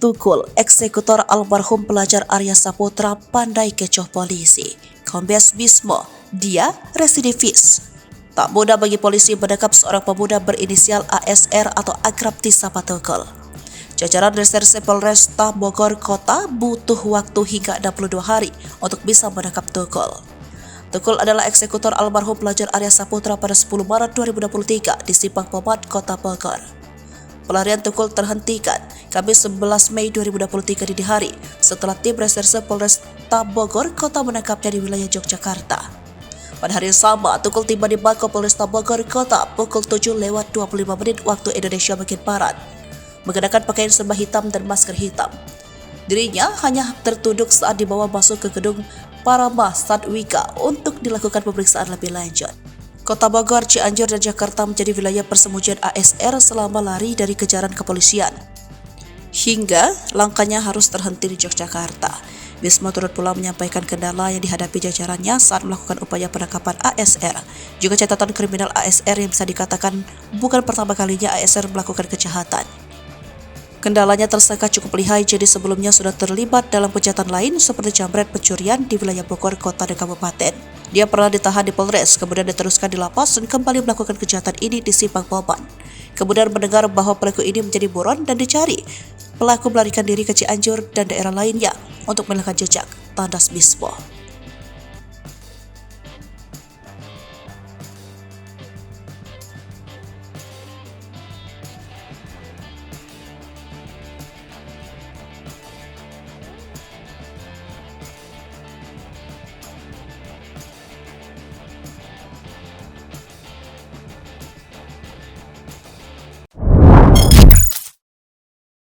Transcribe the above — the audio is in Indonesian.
Tukul, eksekutor almarhum pelajar Arya Saputra pandai kecoh polisi. Kombes Bismo, dia residivis. Tak mudah bagi polisi menangkap seorang pemuda berinisial ASR atau akrab disapa Tukul. Jajaran Reserse Polresta Bogor Kota butuh waktu hingga 62 hari untuk bisa menangkap Tukul. Tukul adalah eksekutor almarhum pelajar Arya Saputra pada 10 Maret 2023 di Simpang Pomat, Kota Bogor. Pelarian Tukul terhentikan Kamis 11 Mei 2023 dini hari setelah tim Reserse Polresta Bogor Kota menangkapnya di wilayah Yogyakarta. Pada hari yang sama, Tukul tiba di Mako Polresta Bogor Kota pukul 7:25 waktu Indonesia bagian Barat, mengenakan pakaian serba hitam dan masker hitam. Dirinya hanya tertunduk saat dibawa masuk ke gedung Parama Sadwika untuk dilakukan pemeriksaan lebih lanjut. Kota Bogor, Cianjur, dan Jakarta menjadi wilayah persembunyian ASR selama lari dari kejaran kepolisian. Hingga langkahnya harus terhenti di Yogyakarta. Bismo turut pula menyampaikan kendala yang dihadapi jajarannya saat melakukan upaya penangkapan ASR. Juga catatan kriminal ASR yang bisa dikatakan bukan pertama kalinya ASR melakukan kejahatan. Kendalanya tersangka cukup lihai, jadi sebelumnya sudah terlibat dalam kejahatan lain seperti jambret pencurian di wilayah Bogor Kota dan Kabupaten. Dia pernah ditahan di Polres, kemudian diteruskan di lapas dan kembali melakukan kejahatan ini di Simpang Pomat. Kemudian mendengar bahwa pelaku ini menjadi buron dan dicari. Pelaku melarikan diri ke Cianjur dan daerah lainnya untuk menghilangkan jejak, tandas Bismo.